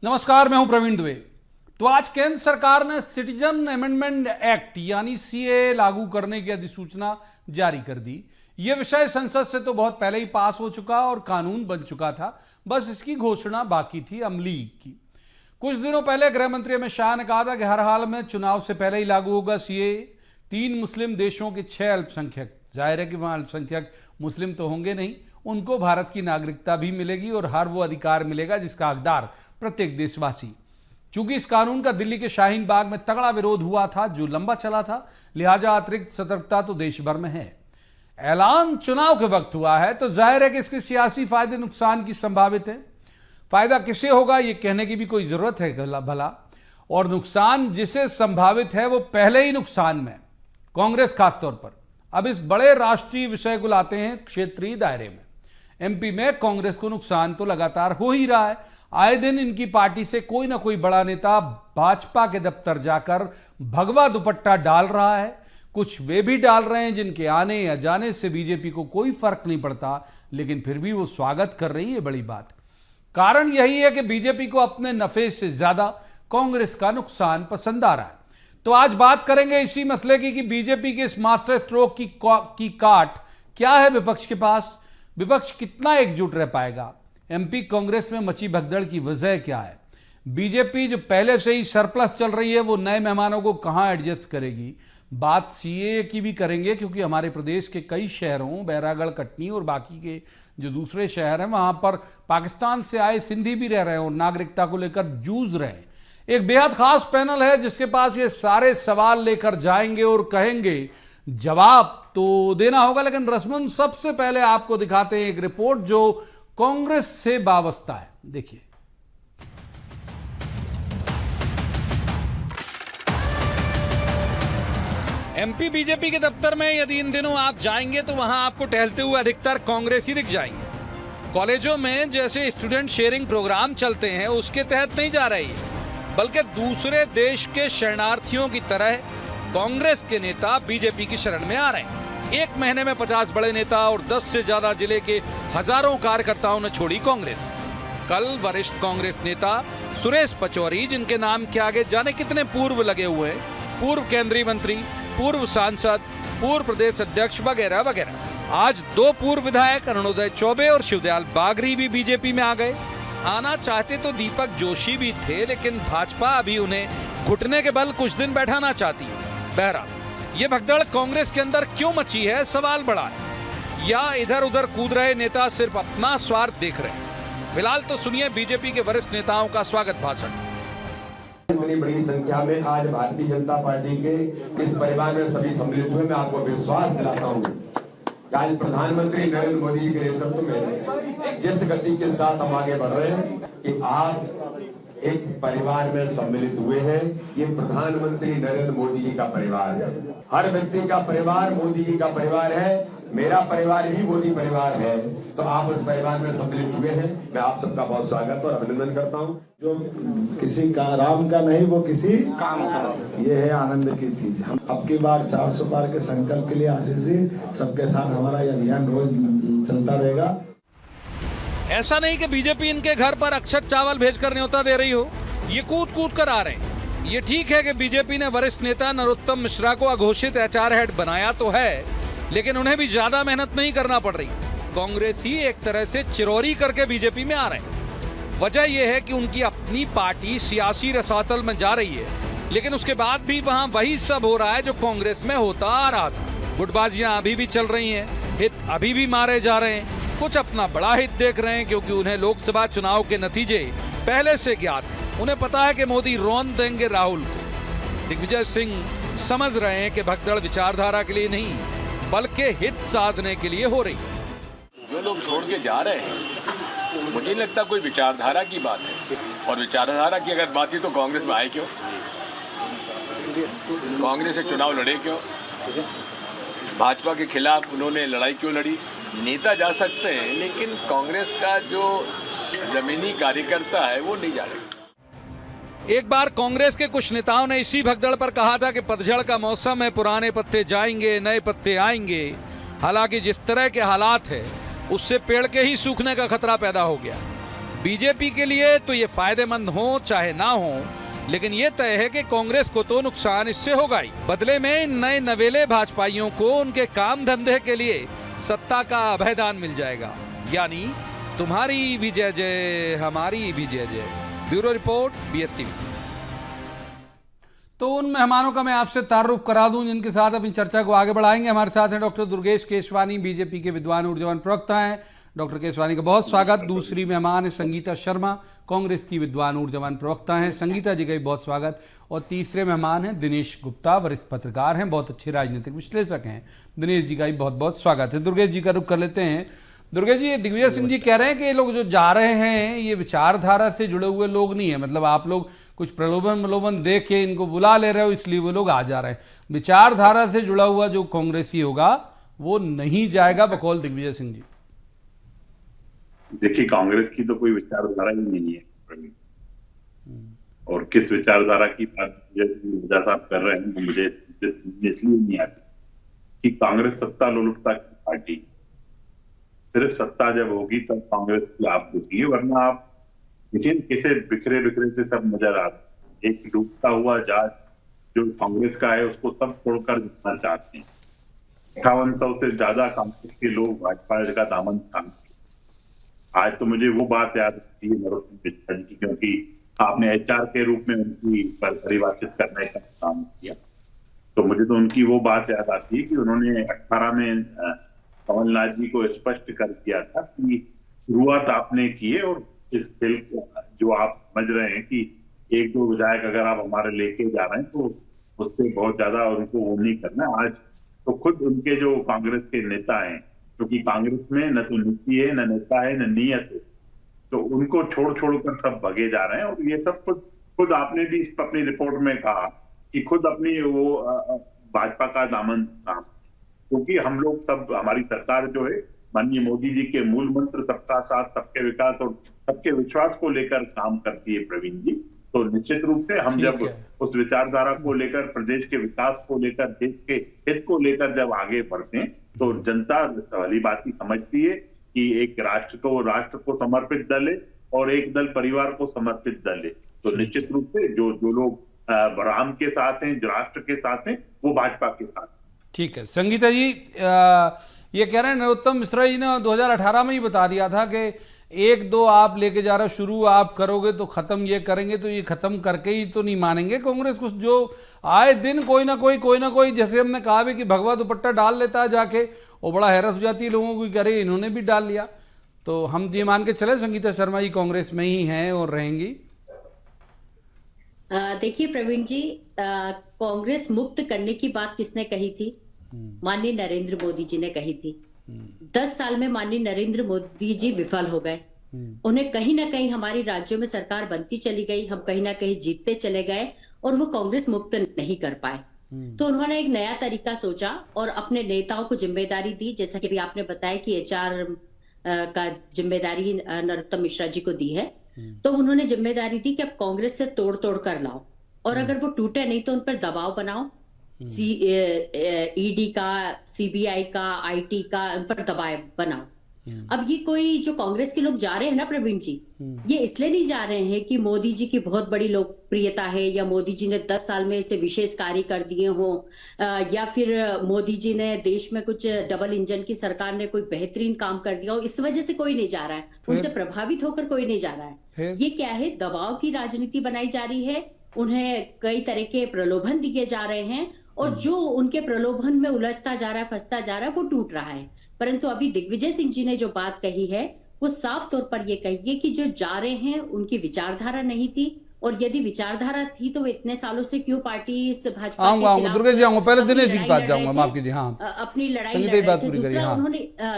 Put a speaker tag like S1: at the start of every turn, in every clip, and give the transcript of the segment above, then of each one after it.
S1: नमस्कार, मैं हूं प्रवीण दुबे। तो आज केंद्र सरकार ने सिटीजन अमेंडमेंट एक्ट यानी सीए लागू करने की अधिसूचना जारी कर दी। यह विषय संसद से तो बहुत पहले ही पास हो चुका और कानून बन चुका था, बस इसकी घोषणा बाकी थी अमली की। कुछ दिनों पहले गृह मंत्री अमित शाह ने कहा था कि हर हाल में चुनाव से पहले ही लागू होगा सीए। 3 मुस्लिम देशों के 6 अल्पसंख्यक, जाहिर है कि वहां अल्पसंख्यक मुस्लिम तो होंगे नहीं, उनको भारत की नागरिकता भी मिलेगी और हर वो अधिकार मिलेगा जिसका हकदार प्रत्येक देशवासी। चूंकि इस कानून का दिल्ली के शाहीन बाग में तगड़ा विरोध हुआ था जो लंबा चला था, लिहाजा अतिरिक्त सतर्कता तो देश भर में है। ऐलान चुनाव के वक्त हुआ है तो जाहिर है कि इसके सियासी फायदे नुकसान की संभावित है। फायदा किसे होगा ये कहने की भी कोई जरूरत है भला, और नुकसान जिसे संभावित है वो पहले ही नुकसान में, कांग्रेस खासतौर पर। अब इस बड़े राष्ट्रीय विषय को लाते हैं क्षेत्रीय दायरे में। एमपी में कांग्रेस को नुकसान तो लगातार हो ही रहा है। आए दिन इनकी पार्टी से कोई ना कोई बड़ा नेता भाजपा के दफ्तर जाकर भगवा दुपट्टा डाल रहा है। कुछ वे भी डाल रहे हैं जिनके आने या जाने से बीजेपी को कोई फर्क नहीं पड़ता, लेकिन फिर भी वो स्वागत कर रही है। बड़ी बात, कारण यही है कि बीजेपी को अपने नफे से ज्यादा कांग्रेस का नुकसान पसंद आ रहा है। तो आज बात करेंगे इसी मसले की कि बीजेपी के इस मास्टर स्ट्रोक की काट क्या है विपक्ष के पास, विपक्ष कितना एकजुट रह पाएगा, एमपी कांग्रेस में मची भगदड़ की वजह क्या है, बीजेपी जो पहले से ही सरप्लस चल रही है वो नए मेहमानों को कहां एडजस्ट करेगी। बात सीए की भी करेंगे क्योंकि हमारे प्रदेश के कई शहरों, बैरागढ़, कटनी और बाकी के जो दूसरे शहर हैं वहां पर पाकिस्तान से आए सिंधी भी रह रहे हैं और नागरिकता को लेकर जूझ रहे हैं। एक बेहद खास पैनल है जिसके पास ये सारे सवाल लेकर जाएंगे और कहेंगे जवाब तो देना होगा, लेकिन रस्मन सबसे पहले आपको दिखाते हैं एक रिपोर्ट जो कांग्रेस से वाबस्ता है। देखिए, एमपी बीजेपी के दफ्तर में यदि इन दिनों आप जाएंगे तो वहां आपको टहलते हुए अधिकतर कांग्रेस ही दिख जाएंगे। कॉलेजों में जैसे स्टूडेंट शेयरिंग प्रोग्राम चलते हैं उसके तहत नहीं जा रही है, बल्कि दूसरे देश के शरणार्थियों की तरह कांग्रेस के नेता बीजेपी की शरण में आ रहे हैं। एक महीने में 50 बड़े नेता और 10 से ज्यादा जिले के हजारों कार्यकर्ताओं ने छोड़ी कांग्रेस। कल वरिष्ठ कांग्रेस नेता सुरेश पचौरी, जिनके नाम के आगे जाने कितने पूर्व लगे हुए हैं, पूर्व केंद्रीय मंत्री, पूर्व सांसद, पूर्व प्रदेश अध्यक्ष वगैरह वगैरह, आज 2 पूर्व विधायक अरुणोदय चौबे और शिवदयाल बागरी भी बीजेपी में आ गए। आना चाहते तो दीपक जोशी भी थे, लेकिन भाजपा अभी उन्हें घुटने के बल कुछ दिन बैठाना चाहती है। बहरहाल ये भगदड़ कांग्रेस के अंदर क्यों मची है, सवाल बड़ा है, या इधर उधर कूद रहे नेता सिर्फ अपना स्वार्थ देख रहे हैं। फिलहाल तो सुनिए बीजेपी के वरिष्ठ नेताओं का स्वागत भाषण।
S2: बड़ी संख्या में आज भारतीय जनता पार्टी के इस परिवार में सभी सम्मिलित हुए। मैं आपको विश्वास दिलाता हूँ आज प्रधानमंत्री नरेंद्र मोदी जी के नेतृत्व में जिस गति के साथ हम आगे बढ़ रहे हैं कि आप एक परिवार में सम्मिलित हुए हैं। ये प्रधानमंत्री नरेंद्र मोदी जी का परिवार है। हर व्यक्ति का परिवार मोदी जी का परिवार है। मेरा परिवार भी मोदी परिवार है। तो आप उस परिवार में सम्मिलित हुए हैं। मैं आप सबका बहुत स्वागत और अभिनंदन करता हूं।
S3: जो किसी का राम का नहीं वो किसी काम का, ये है आनंद की चीज। हम अब की बार 400 पार के संकल्प के लिए आशीष जी सबके साथ हमारा ये अभियान रोज चलता रहेगा।
S1: ऐसा नहीं कि बीजेपी इनके घर पर अक्षत चावल भेजकर न्योता दे रही हो, ये कूद कूद कर आ रहे हैं। ये ठीक है कि बीजेपी ने वरिष्ठ नेता नरोत्तम मिश्रा को अघोषित एचआर हेड बनाया तो है, लेकिन उन्हें भी ज्यादा मेहनत नहीं करना पड़ रही। कांग्रेस ही एक तरह से चिरौरी करके बीजेपी में आ रहे हैं। वजह यह है कि उनकी अपनी पार्टी सियासी रसातल में जा रही है, लेकिन उसके बाद भी वहां वही सब हो रहा है जो कांग्रेस में होता आ रहा था। गुटबाजियां अभी भी चल रही हैं, हित अभी भी मारे जा रहे हैं। कुछ अपना बड़ा हित देख रहे हैं क्योंकि उन्हें लोकसभा चुनाव के नतीजे पहले से ज्ञात हैं। उन्हें पता है कि मोदी रौंद देंगे राहुल को। दिग्विजय सिंह समझ रहे हैं कि भगदड़ विचारधारा के लिए नहीं बल्कि हित साधने के लिए हो रही है।
S4: जो लोग छोड़ के जा रहे हैं मुझे नहीं लगता कोई विचारधारा की बात है, और विचारधारा की अगर बात ही तो कांग्रेस में आए क्यों, कांग्रेस से चुनाव लड़े क्यों, भाजपा के खिलाफ उन्होंने लड़ाई क्यों लड़ी। नेता जा सकते हैं लेकिन कांग्रेस का जो जमीनी कार्यकर्ता है वो नहीं जा रहे।
S1: एक बार कांग्रेस के कुछ नेताओं ने इसी भगदड़ पर कहा था कि पतझड़ का मौसम है, पुराने पत्ते जाएंगे, नए पत्ते आएंगे। हालांकि जिस तरह के हालात है उससे पेड़ के ही सूखने का खतरा पैदा हो गया। बीजेपी के लिए तो ये फायदेमंद हो चाहे ना हो, लेकिन ये तय है कि कांग्रेस को तो नुकसान इससे होगा ही। बदले में इन नए नवेले भाजपाइयों को उनके काम धंधे के लिए सत्ता का अभयदान मिल जाएगा। यानी तुम्हारी भी जय जय, हमारी भी जय जय। Bureau report, BSTV। तो उन मेहमानों का मैं आपसे तारुफ करा दूं जिनके साथ अपनी चर्चा को आगे बढ़ाएंगे। हमारे साथ हैं डॉक्टर दुर्गेश केशवानी, बीजेपी के विद्वान ऊर्जावान प्रवक्ता हैं। डॉक्टर केशवानी का बहुत स्वागत। दूसरी मेहमान है संगीता शर्मा, कांग्रेस की विद्वान ऊर्जावान प्रवक्ता हैं। संगीता जी का भी बहुत स्वागत। और तीसरे मेहमान हैं दिनेश गुप्ता, वरिष्ठ पत्रकार हैं, बहुत अच्छे राजनीतिक विश्लेषक हैं। दिनेश जी का भी बहुत बहुत स्वागत है। दुर्गेश जी का रुख कर लेते हैं। दुर्गेश जी, दिग्विजय सिंह जी कह रहे हैं कि ये लोग जो जा रहे हैं ये विचारधारा से जुड़े हुए लोग नहीं है, मतलब आप लोग कुछ प्रलोभन दे के इनको बुला ले रहे हो इसलिए वो लोग आ जा रहे हैं। विचारधारा से जुड़ा हुआ जो कांग्रेसी होगा वो नहीं जाएगा, बकौल दिग्विजय सिंह जी।
S5: देखिए, कांग्रेस की तो कोई विचारधारा ही नहीं है, और किस विचारधारा की बात साहब कर रहे हैं मुझे इसलिए नहीं आती कि कांग्रेस सत्ता लोलुपता की पार्टी, सिर्फ सत्ता जब होगी तब कांग्रेस की आप देखिए, वरना आप देखिए कैसे बिखरे बिखरे से सब नजर आ रहे। एक डूबता हुआ जहाज जो कांग्रेस का है उसको सब छोड़कर जितना चाहते हैं। 5800 से ज्यादा कांग्रेस के लोग भाजपा का दामन थामते। आज तो मुझे वो बात याद आती है नरोत्तम मिश्रा जी की, क्योंकि आपने HR के रूप में उनकी परिभाषित करने का काम किया, तो मुझे तो उनकी वो बात याद आती है कि उन्होंने 18 में कमलनाथ जी को स्पष्ट कर दिया था कि शुरुआत आपने की है और इस खेल को जो आप समझ रहे हैं कि 1-2 विधायक अगर आप हमारे लेके जा रहे हैं तो उससे बहुत ज्यादा उनको वो नहीं करना। आज तो खुद उनके जो कांग्रेस के नेता हैं, क्योंकि कांग्रेस में न तो नीति है, न नेता है, न नीयत है, तो उनको छोड़ कर सब भगे जा रहे हैं। और ये सब खुद आपने भी अपनी रिपोर्ट में कहा कि खुद अपनी वो भाजपा का दामन थाम, क्योंकि हम लोग सब, हमारी सरकार जो है माननीय मोदी जी के मूल मंत्र सबका साथ, सबके विकास और सबके विश्वास को लेकर काम करती है प्रवीण जी। तो निश्चित रूप से हम जब उस विचारधारा को लेकर, प्रदेश के विकास को लेकर, देश के हित को लेकर जब आगे बढ़ते हैं तो जनता भली बात ही समझती है कि एक राष्ट्र को समर्पित दल है और एक दल परिवार को समर्पित दल है। तो निश्चित रूप से जो लोग राम के साथ हैं, जो राष्ट्र के साथ हैं, वो भाजपा के साथ।
S1: ठीक है। संगीता जी, ये कह रहे हैं नरोत्तम मिश्रा जी ने 2018 में ही बता दिया था कि 1-2 आप लेके जा रहे हो, शुरू आप करोगे तो खत्म ये करेंगे, तो ये खत्म करके ही तो नहीं मानेंगे कांग्रेस कुछ। जो आए दिन कोई ना कोई, जैसे हमने कहा भी कि भगवा दुपट्टा डाल लेता है जाके, वो बड़ा हैरत हो जाती है लोगों को, कह रहे इन्होंने भी डाल लिया। तो हम ये मान के चले संगीता शर्मा जी कांग्रेस में ही हैं और रहेंगी।
S6: देखिए प्रवीण जी, कांग्रेस मुक्त करने की बात किसने कही थी? माननीय नरेंद्र मोदी जी ने कही थी। 10 साल में माननीय नरेंद्र मोदी जी विफल हो गए। उन्हें कहीं ना कहीं हमारी राज्यों में सरकार बनती चली गई, हम कहीं ना कहीं जीतते चले गए और वो कांग्रेस मुक्त नहीं कर पाए। तो उन्होंने एक नया तरीका सोचा और अपने नेताओं को जिम्मेदारी दी, जैसा कि भी आपने बताया कि HR का जिम्मेदारी नरोत्तम मिश्रा जी को दी है। तो उन्होंने जिम्मेदारी दी कि अब कांग्रेस से तोड़ कर लाओ, और अगर वो टूटे नहीं तो उन पर दबाव बनाओ। ED का, CBI का, IT का, उन पर दबाव बनाओ। अब ये कोई जो कांग्रेस के लोग जा रहे हैं ना प्रवीण जी, ये इसलिए नहीं जा रहे हैं कि मोदी जी की बहुत बड़ी लोकप्रियता है या मोदी जी ने 10 साल में इसे विशेष कार्य कर दिए हों, या फिर मोदी जी ने देश में कुछ डबल इंजन की सरकार ने कोई बेहतरीन काम कर दिया हो, इस वजह से कोई नहीं जा रहा है। उनसे प्रभावित होकर कोई नहीं जा रहा है। ये क्या है? दबाव की राजनीति बनाई जा रही है। उन्हें कई तरह के प्रलोभन दिए जा रहे हैं और जो उनके प्रलोभन में उलझता जा रहा है, फंसता जा रहा है, वो टूट रहा है। परंतु अभी दिग्विजय सिंह जी ने जो बात कही है वो साफ तौर पर ये कही है कि जो जा रहे हैं उनकी विचारधारा नहीं थी, और यदि विचारधारा थी तो वो इतने सालों से क्यों पार्टी इस भाजपा के खिलाफ?
S1: दुर्गेश जी आऊंगा, पहले दिनेश जी की बात जाऊंगा, माफ कीजिए। हाँ,
S6: अपनी लड़ाई लड़ रहे थे।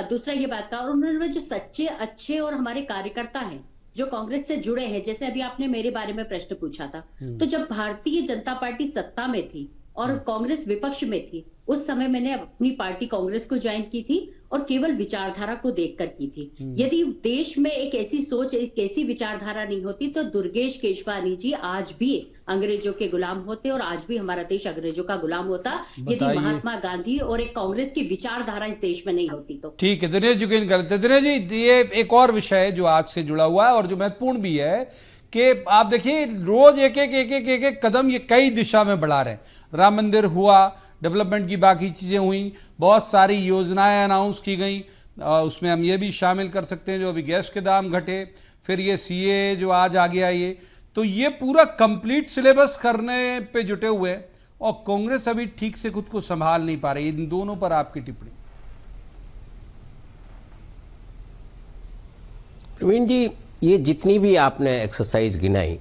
S6: दूसरा ये बात कहा, और उन्होंने जो सच्चे अच्छे और हमारे कार्यकर्ता हैं जो कांग्रेस से जुड़े हैं, जैसे अभी आपने मेरे बारे में प्रश्न पूछा था, तो जब भारतीय जनता पार्टी सत्ता में थी और कांग्रेस विपक्ष में थी, उस समय मैंने अपनी पार्टी कांग्रेस को ज्वाइन की थी और केवल विचारधारा को देखकर की थी। यदि देश में एक ऐसी सोच, एक ऐसी विचारधारा नहीं होती तो दुर्गेश केशवानी जी आज भी अंग्रेजों के गुलाम होते और आज भी हमारा देश अंग्रेजों का गुलाम होता, यदि महात्मा गांधी और एक कांग्रेस की विचारधारा इस देश में नहीं होती तो।
S1: ठीक है दिनेश जी की गलत है। दिनेश जी, ये एक और विषय है जो आज से जुड़ा हुआ है और जो महत्वपूर्ण भी है कि आप देखिए रोज एक एक कदम ये कई दिशा में बढ़ा रहे हैं। राम मंदिर हुआ, डेवलपमेंट की बाकी चीज़ें हुई, बहुत सारी योजनाएं अनाउंस की गई, उसमें हम ये भी शामिल कर सकते हैं जो अभी गैस के दाम घटे, फिर ये सीए जो आज आ गया, ये तो ये पूरा कंप्लीट सिलेबस करने पे जुटे हुए हैं और कांग्रेस अभी ठीक से खुद को संभाल नहीं पा रही। इन दोनों पर आपकी टिप्पणी?
S7: प्रवीण जी, ये जितनी भी आपने एक्सरसाइज गिनाई,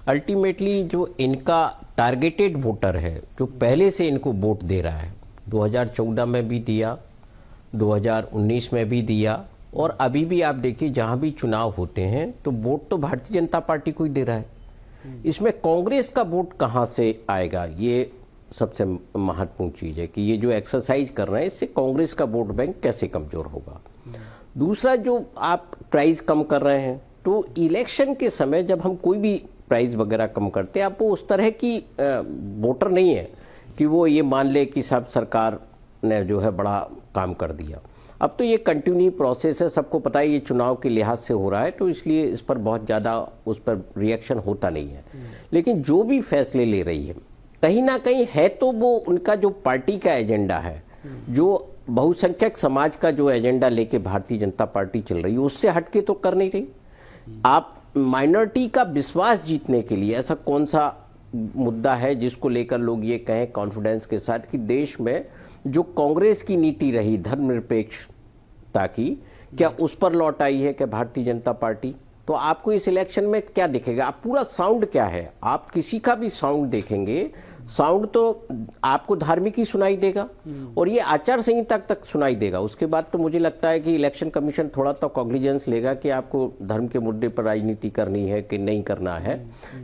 S7: अल्टीमेटली जो इनका टारगेटेड वोटर है, जो पहले से इनको वोट दे रहा है, 2014 में भी दिया, 2019 में भी दिया और अभी भी आप देखिए जहां भी चुनाव होते हैं तो वोट तो भारतीय जनता पार्टी को ही दे रहा है। इसमें कांग्रेस का वोट कहां से आएगा, ये सबसे महत्वपूर्ण चीज़ है कि ये जो एक्सरसाइज कर रहे हैं इससे कांग्रेस का वोट बैंक कैसे कमज़ोर होगा। दूसरा, जो आप प्राइस कम कर रहे हैं तो इलेक्शन के समय जब हम कोई भी प्राइस वगैरह कम करते हैं, आप वो उस तरह की वोटर नहीं है कि वो ये मान ले कि सब सरकार ने जो है बड़ा काम कर दिया। अब तो ये कंटिन्यू प्रोसेस है, सबको पता है ये चुनाव के लिहाज से हो रहा है, तो इसलिए इस पर बहुत ज़्यादा उस पर रिएक्शन होता नहीं है। लेकिन जो भी फैसले ले रही है कहीं ना कहीं है तो वो उनका जो पार्टी का एजेंडा है, जो बहुसंख्यक समाज का जो एजेंडा लेके भारतीय जनता पार्टी चल रही है, उससे हटके तो कर नहीं रही। आप माइनॉरिटी का विश्वास जीतने के लिए ऐसा कौन सा मुद्दा है जिसको लेकर लोग ये कहें कॉन्फिडेंस के साथ कि देश में जो कांग्रेस की नीति रही धर्मनिरपेक्षता की, क्या उस पर लौट आई है क्या भारतीय जनता पार्टी? तो आपको इस इलेक्शन में क्या दिखेगा? आप पूरा साउंड क्या है, आप किसी का भी साउंड देखेंगे, साउंड तो आपको धार्मिक ही सुनाई देगा और ये आचार संहिता तक सुनाई देगा। उसके बाद तो मुझे लगता है कि इलेक्शन कमीशन थोड़ा तो कॉग्निजेंस लेगा कि आपको धर्म के मुद्दे पर राजनीति करनी है कि नहीं करना है।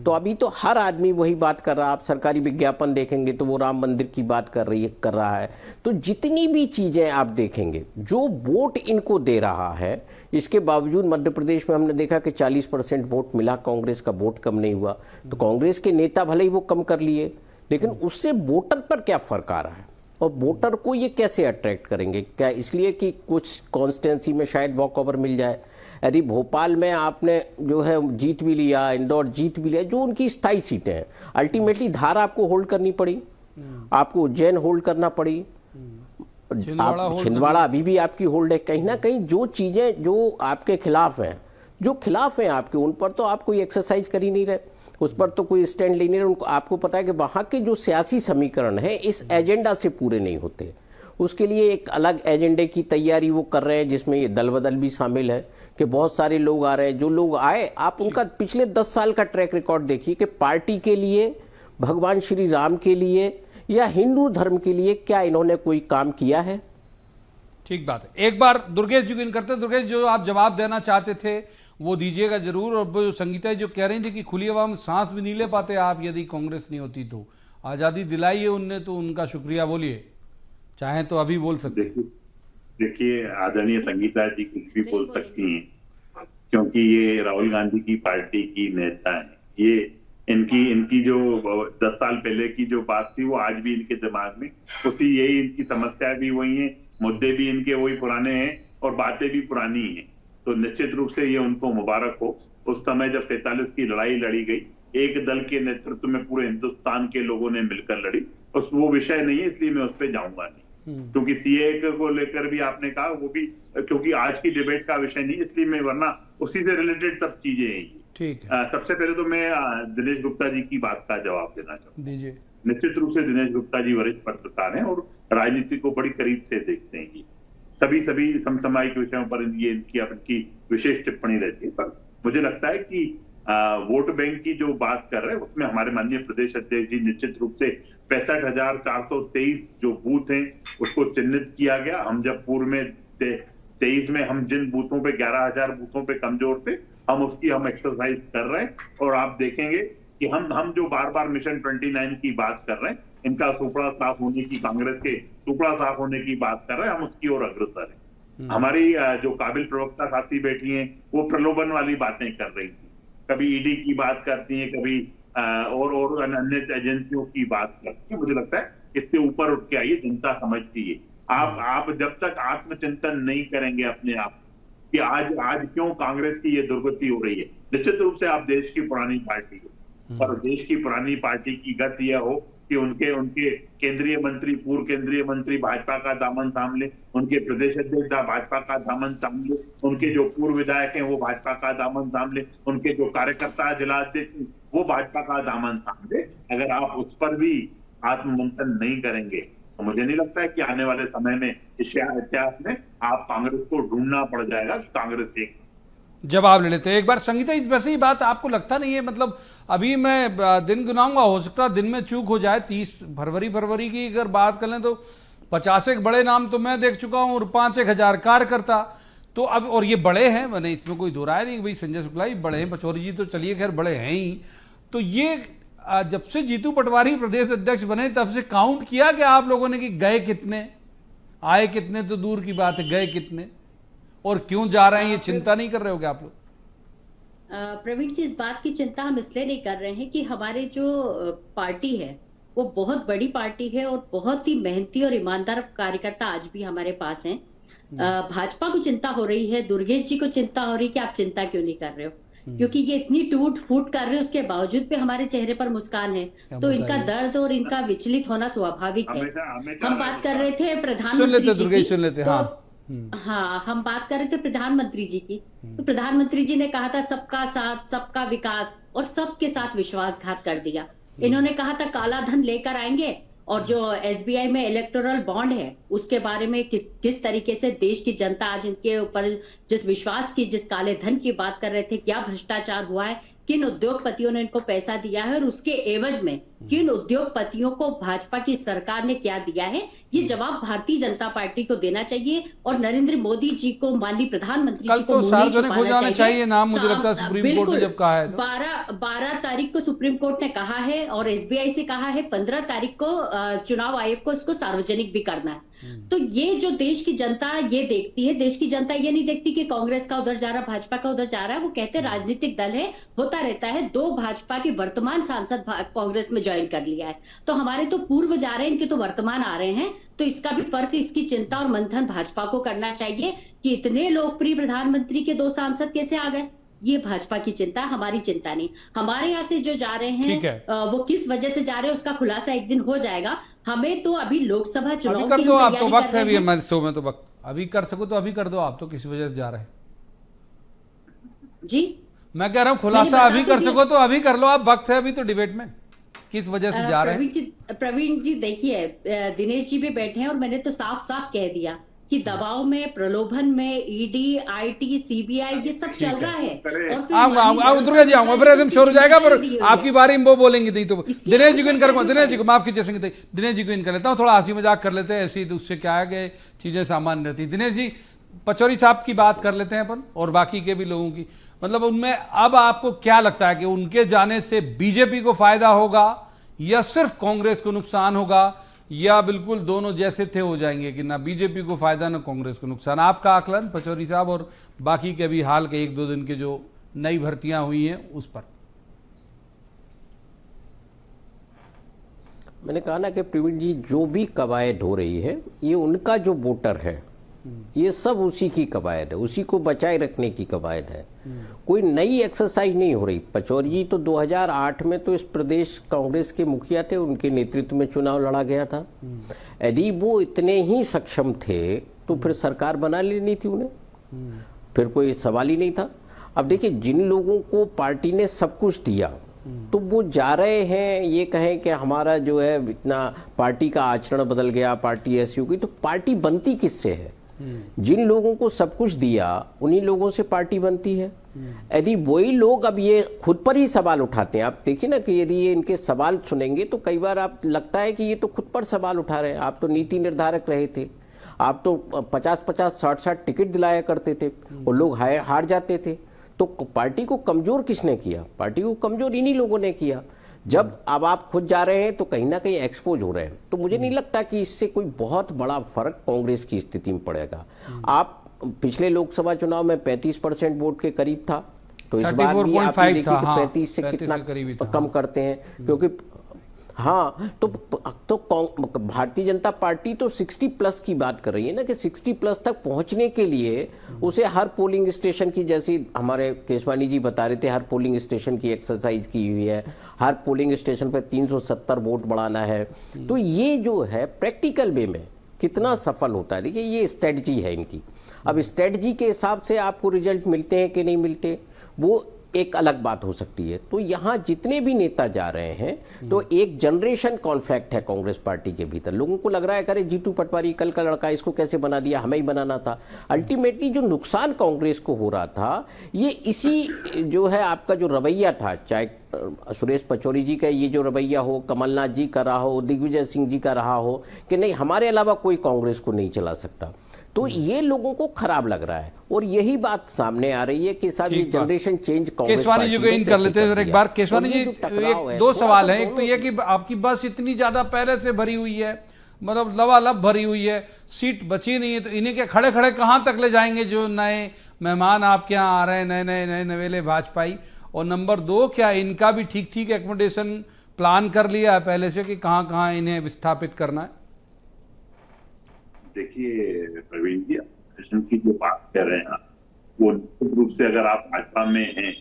S7: तो अभी तो हर आदमी वही बात कर रहा है। आप सरकारी विज्ञापन देखेंगे तो वो राम मंदिर की बात कर रहा है। तो जितनी भी चीजें आप देखेंगे, जो वोट इनको दे रहा है, इसके बावजूद मध्य प्रदेश में हमने देखा कि 40% वोट मिला, कांग्रेस का वोट कम नहीं हुआ। तो कांग्रेस के नेता भले ही वो कम कर लिए, लेकिन उससे वोटर पर क्या फर्क आ रहा है और वोटर को ये कैसे अट्रैक्ट करेंगे? क्या इसलिए कि कुछ कॉन्स्टिट्यूंसी में शायद वॉक ओवर मिल जाए? यदि भोपाल में आपने जो है जीत भी लिया, इंदौर जीत भी लिया, जो उनकी स्थायी सीटें हैं, अल्टीमेटली धार आपको होल्ड करनी पड़ी, आपको उज्जैन होल्ड करना पड़ी, छिंदवाड़ा अभी भी आपकी होल्ड है। कहीं ना कहीं जो चीजें जो आपके खिलाफ हैं, जो खिलाफ हैं आपके, उन पर तो आप कोई एक्सरसाइज कर ही नहीं रहे, उस पर तो कोई स्टैंड ले नहीं रहे। उनको आपको पता है कि वहाँ के जो सियासी समीकरण है इस एजेंडा से पूरे नहीं होते। उसके लिए एक अलग एजेंडे की तैयारी वो कर रहे हैं, जिसमें ये दल बदल भी शामिल है कि बहुत सारे लोग आ रहे हैं। जो लोग आए, आप उनका पिछले 10 साल का ट्रैक रिकॉर्ड देखिए कि पार्टी के लिए, भगवान श्री राम के लिए या हिंदू धर्म के लिए क्या इन्होंने कोई काम किया है?
S1: ठीक बात है। एक बार दुर्गेश जी को इन करते। दुर्गेश, जो आप जवाब देना चाहते थे वो दीजिएगा जरूर। और वो संगीता जो कह रही थी कि खुली हवा में सांस भी नहीं ले पाते आप यदि कांग्रेस नहीं होती तो, आजादी दिलाई है उनने, तो उनका शुक्रिया बोलिए, चाहे तो अभी बोल सकते।
S5: देखिए आदरणीय संगीता जी कुछ भी बोल सकती हैं, क्योंकि ये राहुल गांधी की पार्टी की नेता है। ये इनकी जो 10 साल पहले की जो बात थी वो आज भी इनके दिमाग में उसी, यही इनकी समस्या भी वही है, मुद्दे भी इनके वही पुराने हैं और बातें भी पुरानी हैं। तो निश्चित रूप से ये उनको मुबारक हो। उस समय जब 47 की लड़ाई लड़ी गई, एक दल के नेतृत्व में पूरे हिंदुस्तान के लोगों ने मिलकर लड़ी, उस वो विषय नहीं है, इसलिए मैं उस पर जाऊंगा नहीं। क्योंकि सीए को लेकर भी आपने कहा, वो भी क्योंकि आज की डिबेट का विषय नहीं, इसलिए मैं, वरना उसी से रिलेटेड सब चीजें हैं।
S1: ठीक है।
S5: सबसे पहले तो मैं दिनेश गुप्ता जी की बात का जवाब देना चाहूंगा।
S1: दीजिए।
S5: निश्चित रूप से दिनेश गुप्ता जी वरिष्ठ पत्रकार हैं और राजनीति को बड़ी करीब से देखते हैं। सभी समसामयिक विषयों पर ये इनकी विशेष टिप्पणी रहती है। पर मुझे लगता है कि वोट बैंक की जो बात कर रहे हैं उसमें हमारे माननीय प्रदेश अध्यक्ष जी निश्चित रूप से 65,423 जो बूथ हैं उसको चिन्हित किया गया। हम जब पूर्व में 23 में हम जिन बूथों पे 11,000 बूथों पे कमजोर थे, हम उसकी एक्सरसाइज कर रहे हैं। और आप देखेंगे कि हम जो बार बार मिशन 29 की बात कर रहे हैं इनका सुपड़ा साफ होने की, कांग्रेस के सुपड़ा साफ होने की बात कर रहे हैं, हम उसकी ओर अग्रसर हैं। हमारी जो काबिल प्रवक्ता साथी बैठी हैं वो प्रलोभन वाली बातें कर रही थी, कभी ईडी की बात करती हैं, कभी और अन्य एजेंसियों की बात करती है। मुझे लगता है इससे ऊपर उठ के आइए, जनता समझती है। आप जब तक आत्मचिंतन नहीं करेंगे अपने आप कि आज क्यों कांग्रेस की ये दुर्गति हो रही है, निश्चित रूप से आप देश की पुरानी पार्टी हो और देश की पुरानी पार्टी की गत यह हो कि उनके केंद्रीय मंत्री, पूर्व केंद्रीय मंत्री भाजपा का दामन थाम ले, उनके प्रदेश अध्यक्ष भाजपा का दामन थाम ले, उनके जो पूर्व विधायक हैं वो भाजपा का दामन थाम ले, उनके जो कार्यकर्ता जिलाध्यक्ष वो भाजपा का दामन थाम ले। अगर आप उस पर भी आत्ममंथन नहीं करेंगे तो मुझे नहीं लगता है कि आने वाले समय में इतिहास में आप कांग्रेस को ढूंढना पड़ जाएगा कि कांग्रेस एक
S1: जवाब ले लेते हैं एक बार। संगीता, वैसे ही बात आपको लगता नहीं है, मतलब अभी मैं दिन गिनाऊंगा, हो सकता है दिन में चूक हो जाए। 30 फरवरी की अगर बात कर लें तो 50 एक बड़े नाम तो मैं देख चुका हूँ और 5-1 हजार कार्यकर्ता तो अब, और ये बड़े हैं, मैंने इसमें कोई दो राय नहीं भाई, संजय शुक्ला ही बड़े हैं, पचौरी जी तो चलिए खैर बड़े हैं ही। तो ये जब से जीतू पटवारी प्रदेश अध्यक्ष बने तब से काउंट किया कि आप लोगों ने कि गए कितने, आए कितने तो दूर की बात है, गए कितने और क्यों जा रहे हैं, ये चिंता नहीं कर रहे हो क्या आप लोग?
S6: प्रवीण जी, इस बात की चिंता हम इसलिए नहीं कर रहे हैं कि हमारे जो पार्टी है वो बहुत बड़ी पार्टी है और बहुत ही मेहनती और ईमानदार कार्यकर्ता आज भी हमारे पास हैं। भाजपा को चिंता हो रही है, दुर्गेश जी को चिंता हो रही है कि आप चिंता क्यों नहीं कर रहे हो, क्योंकि ये इतनी टूट फूट कर रहे हैं, उसके बावजूद भी हमारे चेहरे पर मुस्कान है, तो इनका दर्द और इनका विचलित होना स्वाभाविक है। हम बात कर रहे थे प्रधानमंत्री जी की, हाँ हम बात कर रहे थे प्रधानमंत्री जी की, तो प्रधानमंत्री जी ने कहा था सबका साथ सबका विकास और सबके साथ विश्वासघात कर दिया। इन्होंने कहा था काला धन लेकर आएंगे और जो एसबीआई में इलेक्टोरल बॉन्ड है उसके बारे में किस तरीके से देश की जनता आज इनके ऊपर जिस विश्वास की, जिस काले धन की बात कर रहे थे, क्या भ्रष्टाचार हुआ है, किन उद्योगपतियों ने इनको पैसा दिया है और उसके एवज में किन उद्योगपतियों को भाजपा की सरकार ने क्या दिया है, ये जवाब भारतीय जनता पार्टी को देना चाहिए और नरेंद्र मोदी जी को, माननीय प्रधानमंत्री जी को
S1: सार्वजनिक हो जाना चाहिए नाम, मुझे लगता है सुप्रीम कोर्ट ने जब कहा है तो
S6: 12 तारीख को सुप्रीम कोर्ट ने कहा है और एसबीआई से कहा है 15 तारीख को चुनाव आयोग को इसको सार्वजनिक भी करना है। तो ये जो देश की जनता ये देखती है, देश की जनता ये नहीं देखती कि कांग्रेस का उधर जा रहा, भाजपा का उधर जा रहा है, वो कहते हैं राजनीतिक दल है, होता रहता है। 2 भाजपा के वर्तमान सांसद कांग्रेस में ज्वाइन कर लिया है, तो हमारे तो पूर्व जा रहे हैं, इनके तो वर्तमान आ रहे हैं, तो इसका भी फर्क, इसकी चिंता और मंथन भाजपा को करना चाहिए कि इतने लोकप्रिय प्रधानमंत्री के 2 सांसद कैसे आ गए। ये भाजपा की चिंता, हमारी चिंता नहीं। हमारे यहाँ से जो जा रहे हैं वो किस वजह से जा रहे हैं उसका खुलासा एक दिन हो जाएगा। हमें तो अभी लोकसभा चुनाव
S1: कर दो आप, तो वक्त है अभी हमारे शो में, तो वक्त अभी कर सको तो अभी कर दो आप, तो किस वजह से जा रहे हैं जी? मैं कह रहा हूँ खुलासा अभी कर सको तो अभी कर लो आप, वक्त है अभी तो डिबेट में, किस वजह से जा रहे हैं?
S6: प्रवीण जी देखिए, दिनेश जी भी बैठे हैं और मैंने तो साफ साफ कह दिया कि दबाव में, प्रलोभन में ईडी, आईटी, सीबीआई ये सब चल रहा है।
S1: और दुर्गा जी आऊंगा, फिर एकदम शोर हो जाएगा, पर आपकी बारी में वो बोलेंगे नहीं तो दिनेश जी को इनकर, दिनेश जी को माफ कीजिए संगीता, दिनेश जी को इन कर लेता हूँ, थोड़ा हंसी मजाक कर लेते हैं, ऐसी उससे क्या है कि चीजें सामान्य रहती। दिनेश जी, पचौरी साहब की बात कर लेते हैं अपन और बाकी के भी लोगों की, मतलब उनमें अब आपको क्या लगता है कि उनके जाने से बीजेपी को फायदा होगा या सिर्फ कांग्रेस को नुकसान होगा, या बिल्कुल दोनों जैसे थे हो जाएंगे कि ना बीजेपी को फायदा ना कांग्रेस को नुकसान? आपका आकलन पचौरी साहब, और बाकी के भी हाल के 1-2 दिन के जो नई भर्तियां हुई हैं उस पर।
S7: मैंने कहा ना कि प्रवीण जी, जो भी कवायद हो रही है ये उनका जो वोटर है, ये सब उसी की कवायद है, उसी को बचाए रखने की कवायद है, कोई नई एक्सरसाइज नहीं हो रही। पचौरी जी तो 2008 में तो इस प्रदेश कांग्रेस के मुखिया थे, उनके नेतृत्व में चुनाव लड़ा गया था। यदि वो इतने ही सक्षम थे तो फिर सरकार बना लेनी थी उन्हें, फिर कोई सवाल ही नहीं था। अब देखिए, जिन लोगों को पार्टी ने सब कुछ दिया तो वो जा रहे हैं, ये कहें कि हमारा जो है इतना पार्टी का आचरण बदल गया, पार्टी ऐसी हो गई, तो पार्टी बनती किससे है? जिन लोगों को सब कुछ दिया उन्हीं लोगों से पार्टी बनती है। यदि वही लोग अब ये खुद पर ही सवाल उठाते हैं, आप देखिए ना कि यदि ये इनके सवाल सुनेंगे तो कई बार आप लगता है कि ये तो खुद पर सवाल उठा रहे हैं। आप तो नीति निर्धारक रहे थे, आप तो 50-50, 60-60 टिकट दिलाया करते थे और लोग हार जाते थे, तो पार्टी को कमजोर किसने किया? पार्टी को कमजोर इन्हीं लोगों ने किया। जब अब आप खुद जा रहे हैं तो कहीं ना कहीं एक्सपोज हो रहे हैं, तो मुझे नहीं लगता कि इससे कोई बहुत बड़ा फर्क कांग्रेस की स्थिति में पड़ेगा। आप पिछले लोकसभा चुनाव में 35% वोट के करीब था, तो इस बार भी आप देखिए कि 35 से कितना कम करते हैं, क्योंकि हाँ तो भारतीय जनता पार्टी तो 60 प्लस की बात कर रही है ना, कि 60 प्लस तक पहुंचने के लिए उसे हर पोलिंग स्टेशन की, जैसी हमारे केशवानी जी बता रहे थे, हर पोलिंग स्टेशन की एक्सरसाइज की हुई है, हर पोलिंग स्टेशन पर 370 वोट बढ़ाना है। तो ये जो है प्रैक्टिकल वे में कितना सफल होता है, देखिए ये स्ट्रेटजी है इनकी। अब स्ट्रेटजी के हिसाब से आपको रिजल्ट मिलते हैं कि नहीं मिलते, वो एक अलग बात हो सकती है। तो यहाँ जितने भी नेता जा रहे हैं तो एक जनरेशन कॉन्फ्लिक्ट है कांग्रेस पार्टी के भीतर। लोगों को लग रहा है अरे जीतू पटवारी कल का लड़का, इसको कैसे बना दिया, हमें ही बनाना था। अल्टीमेटली जो नुकसान कांग्रेस को हो रहा था, ये इसी जो है आपका जो रवैया था, चाहे सुरेश पचौरी जी का ये जो रवैया हो, कमलनाथ जी का रहा हो, दिग्विजय सिंह जी का रहा हो, कि नहीं हमारे अलावा कोई कांग्रेस को नहीं चला सकता, तो ये लोगों को खराब लग रहा है। और यही बात सामने आ रही है कि साहब ये जनरेशन चेंज
S1: केशवानी जी को इन कर लेते हैं एक बार। केशवानी जी, एक दो सवाल है। एक तो ये कि आपकी बस इतनी ज्यादा पहले से भरी हुई है, मतलब लबालब भरी हुई है, सीट बची नहीं है, तो इन्हें क्या खड़े खड़े कहाँ तक ले जाएंगे जो नए मेहमान आपके यहाँ आ रहे हैं, नए नवेले भाजपाई? और नंबर 2, क्या इनका भी ठीक एकोमोडेशन प्लान कर लिया है पहले से कि कहाँ कहाँ इन्हें विस्थापित करना है?
S5: देखिए प्रवीण जी, ऑपरेशन की जो बात कर रहे हैं वो निश्चित रूप से अगर आप भाजपा में हैं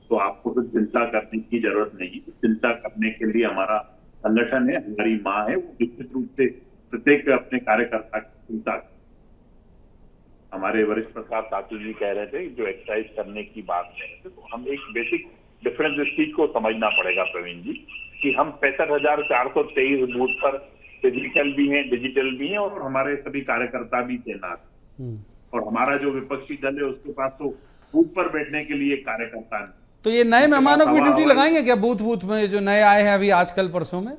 S5: तो आपको तो चिंता करने की जरूरत नहीं। चिंता करने के लिए हमारा संगठन है, हमारी माँ है, वो निश्चित रूप से प्रत्येक अपने कार्यकर्ता की चिंता। हमारे वरिष्ठ प्रताप ठाकुर जी कह रहे थे जो एक्सरसाइज करने की बात कह रहे थे, तो हम एक बेसिक डिफरेंस इस चीज को समझना पड़ेगा प्रवीण जी, कि हम 65,423 बूथ पर फिजिकल भी हैं, डिजिटल भी हैं, और हमारे सभी कार्यकर्ता भी तैनात। और हमारा जो विपक्षी दल है उसके पास तो बूथ पर बैठने के लिए कार्यकर्ता नहीं।
S1: तो ये नए मेहमानों की ड्यूटी लगाएंगे क्या बूथ में, जो नए आए हैं अभी आजकल परसों में?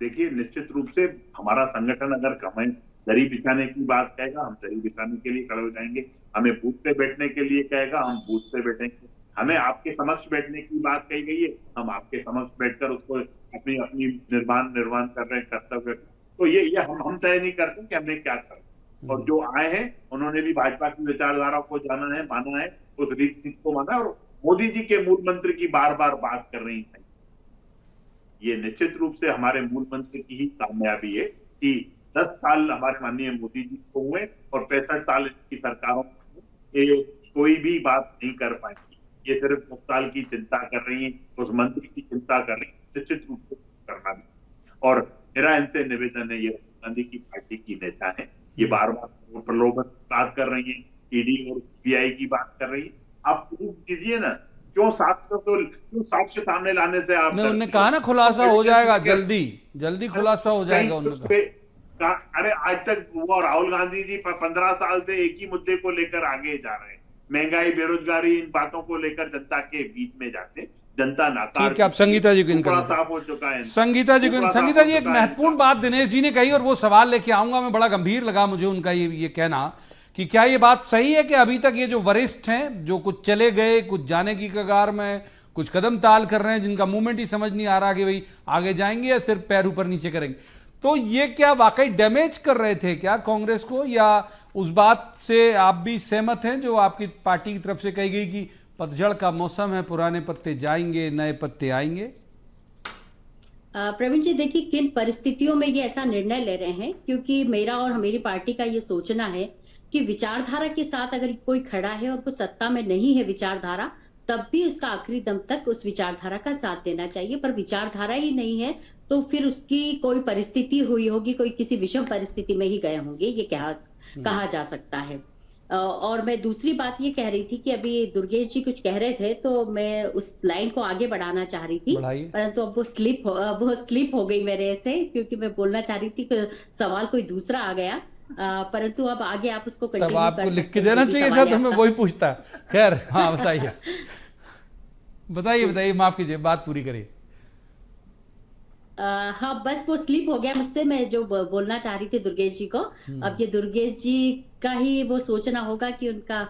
S5: देखिए निश्चित रूप से हमारा संगठन अगर हमें दरी बिछाने की बात कहेगा, हम दरी बिछाने के लिए खड़े हो जाएंगे। हमें बूथ पे बैठने के लिए कहेगा, हम बूथ पे बैठेंगे। हमें आपके समक्ष बैठने की बात कही गई है, हम आपके समक्ष बैठकर उसको अपनी निर्माण कर रहे हैं कर्तव्य। तो ये हम तय नहीं करते कि हमने क्या करना। और जो आए हैं उन्होंने भी भाजपा की विचारधारा को जाना है, माना है, उस रीति को माना है, और मोदी जी के मूल मंत्र की बार बार बात कर रही है। ये निश्चित रूप से हमारे मूल मंत्र की ही कामयाबी है कि 10 साल हमारे माननीय मोदी जी को हुए और 65 साल की सरकारों में कोई भी बात नहीं कर पाएंगी। ये सिर्फ 10 साल की चिंता कर रही है, उस मंत्री की चिंता कर रही है, निश्चित रूप से करना भी। और मेरा इनसे निवेदन है, ये गांधी की पार्टी की नेता है, ये बार बार प्रलोभन की बात कर रही है, ईडी और सीबीआई की बात कर रही है। आप प्रूफ दीजिए ना, क्यों साक्ष्य सामने लाने से आप?
S1: उन्होंने कहा ना खुलासा हो जाएगा, जल्दी खुलासा हो जाएगा उन्होंने।
S5: अरे आज तक वो राहुल गांधी जी 15 साल से एक ही मुद्दे को लेकर आगे जा रहे हैं, महंगाई, बेरोजगारी, इन बातों को लेकर जनता के बीच में जाते, जनता नाकार।
S1: ठीक है, आप संगीता जी को
S5: साफ हो चुका है।
S1: संगीता जी एक महत्वपूर्ण बात दिनेश जी ने कही और वो सवाल लेके आऊंगा मैं। बड़ा गंभीर लगा मुझे उनका ये कहना कि क्या ये बात सही है कि अभी तक ये जो वरिष्ठ हैं, जो कुछ चले गए, कुछ जाने की कगार में, कुछ कदम ताल कर रहे हैं, जिनका मूवमेंट ही समझ नहीं आ रहा कि भाई आगे जाएंगे या सिर्फ पैर ऊपर नीचे करेंगे, तो ये क्या वाकई डैमेज कर रहे थे क्या कांग्रेस को? या उस बात से आप भी सहमत हैं जो आपकी पार्टी की तरफ से कही गई कि पतझड़ का मौसम है, पुराने पत्ते जाएंगे, नए पत्ते आएंगे?
S6: प्रवीण जी, देखिए किन परिस्थितियों में ये ऐसा निर्णय ले रहे हैं, क्योंकि मेरा और हमारी पार्टी का ये सोचना है कि विचारधारा के साथ अगर कोई खड़ा है और वो सत्ता में नहीं है विचारधारा, तब भी उसका आखिरी दम तक उस विचारधारा का साथ देना चाहिए। पर विचारधारा ही नहीं है तो फिर उसकी कोई परिस्थिति हुई होगी, कोई किसी विषम परिस्थिति में ही गए होंगे, ये कहा जा सकता है। और मैं दूसरी बात ये कह रही थी कि अभी दुर्गेश जी कुछ कह रहे थे, तो मैं उस लाइन को आगे बढ़ाना चाह रही थी, परंतु अब वो स्लिप हो गई मेरे से, क्योंकि मैं बोलना चाह रही थी कि सवाल कोई दूसरा आ गया, परंतु अब आगे आप उसको कंटिन्यू कर सकते हैं।
S1: आपको लिख के देना चाहिए था, तो मैं वही पूछता। खैर, हाँ बताइए, माफ कीजिए, बात पूरी करिए।
S6: हाँ, बस वो स्लिप हो गया मुझसे, मैं जो बोलना चाह रही थी दुर्गेश जी को। अब ये दुर्गेश जी का ही वो सोचना होगा कि उनका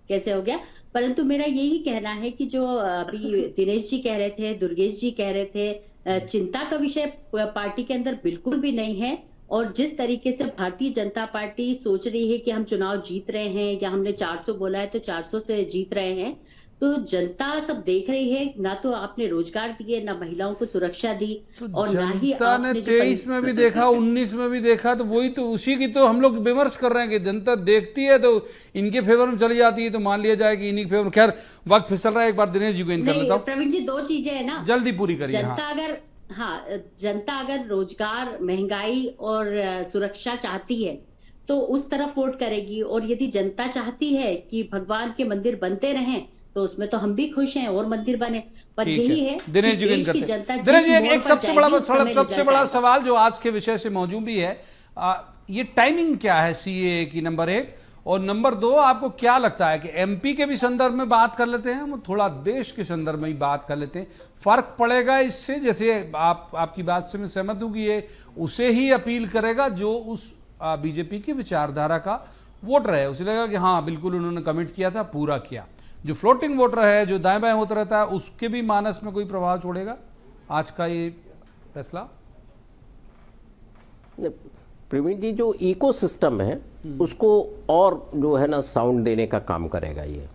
S6: कैसे हो गया। परंतु मेरा यही कहना है कि जो अभी दिनेश जी कह रहे थे, दुर्गेश जी कह रहे थे, चिंता का विषय पार्टी के अंदर बिल्कुल भी नहीं है। और जिस तरीके से भारतीय जनता पार्टी सोच रही है कि हम चुनाव जीत रहे हैं या हमने 400 बोला है तो 400 से जीत रहे हैं, तो जनता सब देख रही है। ना तो आपने रोजगार दिए, ना महिलाओं को सुरक्षा दी, और ना ही
S1: जनता ने
S6: आपने
S1: 23 में भी देखा, 19 में भी देखा, तो वही तो उसी की तो हम लोग विमर्श कर रहे हैं कि जनता देखती है तो इनके फेवर में चली जाती है, तो मान लिया जाए कि इन्हीं के फेवर में। खैर वक्त फिसल रहा है, एक बार दिनेश जी को इन कर लेता हूं।
S6: प्रवीण जी, दो चीजें है ना,
S1: जल्दी पूरी करिए।
S6: जनता अगर रोजगार, महंगाई और सुरक्षा चाहती है तो उस तरफ वोट करेगी, और यदि जनता चाहती है कि भगवान के मंदिर बनते रहें तो उसमें तो हम भी खुश हैं और मंदिर बने। पर यही है
S1: दिनेश जी
S6: देश की जनता
S1: दिनेश जी, एक सबसे बड़ा
S6: आएगा।
S1: सवाल जो आज के विषय से मौजूद भी है, ये टाइमिंग क्या है सीएए की, नंबर 1, और नंबर 2, आपको क्या लगता है कि एमपी के भी संदर्भ में बात कर लेते हैं, हम थोड़ा देश के संदर्भ में ही बात कर लेते हैं, फर्क पड़ेगा इससे? जैसे आपकी बात से मैं सहमत हूं कि ये उसे ही अपील करेगा जो उस बीजेपी की विचारधारा का वोटर है, उसे लगेगा कि हाँ बिल्कुल उन्होंने कमिट किया था, पूरा किया। जो फ्लोटिंग वोटर है, जो दाएं बाएं होता रहता है, उसके भी मानस में कोई प्रभाव छोड़ेगा आज का ये फैसला?
S7: प्रवीण जी, जो इकोसिस्टम है उसको और जो है ना साउंड देने का काम करेगा ये।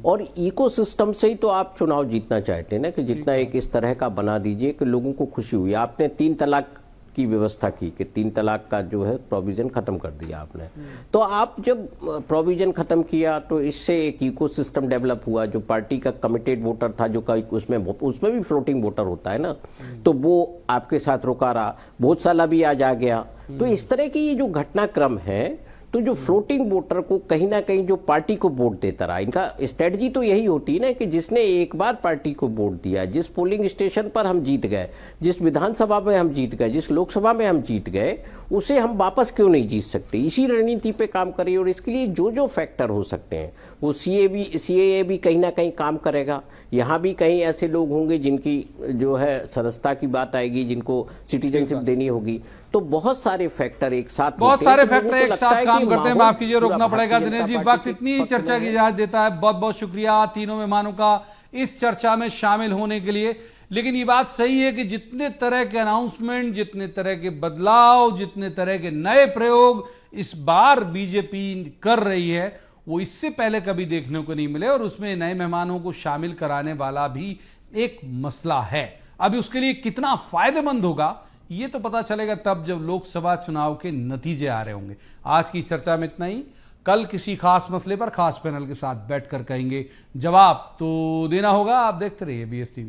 S7: और इकोसिस्टम से ही तो आप चुनाव जीतना चाहते हैं ना, कि जितना एक इस तरह का बना दीजिए कि लोगों को खुशी हुई। आपने 3 तलाक की व्यवस्था की कि 3 तलाक का जो है प्रोविजन खत्म कर दिया आपने। तो आप जब प्रोविजन खत्म किया तो इससे एक इकोसिस्टम डेवलप हुआ। जो पार्टी का कमिटेड वोटर था, जो उसमें भी फ्लोटिंग वोटर होता है ना, तो वो आपके साथ रुका रहा, बहुत साला भी आज आ गया। तो इस तरह की ये जो घटनाक्रम है, तो जो फ्लोटिंग वोटर को कहीं ना कहीं जो पार्टी को वोट देता रहा, इनका स्ट्रेटजी तो यही होती है ना कि जिसने एक बार पार्टी को वोट दिया, जिस पोलिंग स्टेशन पर हम जीत गए, जिस विधानसभा में हम जीत गए, जिस लोकसभा में हम जीत गए, उसे हम वापस क्यों नहीं जीत सकते। इसी रणनीति पे काम करिए। और इसके लिए जो जो फैक्टर हो सकते हैं, वो सीएए भी कहीं ना कहीं काम करेगा। यहाँ भी कहीं ऐसे लोग होंगे जिनकी जो है सदस्यता की बात आएगी, जिनको सिटीजनशिप देनी होगी। तो बहुत सारे फैक्टर एक साथ काम
S1: करते हैं। माफ कीजिए, रोकना पड़ेगा दिनेश जी, वक्त इतनी चर्चा की इजाजत देता है। बहुत बहुत शुक्रिया तीनों मेहमानों का इस चर्चा में शामिल होने के लिए। लेकिन ये बात सही है कि जितने तरह के अनाउंसमेंट, जितने तरह के बदलाव, जितने तरह के नए प्रयोग इस बार बीजेपी कर रही है, वो इससे पहले कभी देखने को नहीं मिले। और उसमें नए मेहमानों को शामिल कराने वाला भी एक मसला है। अभी उसके लिए कितना फायदेमंद होगा ये तो पता चलेगा तब जब लोकसभा चुनाव के नतीजे आ रहे होंगे। आज की चर्चा में इतना ही। कल किसी खास मसले पर खास पैनल के साथ बैठकर कहेंगे, जवाब तो देना होगा। आप देखते रहिए BS TV।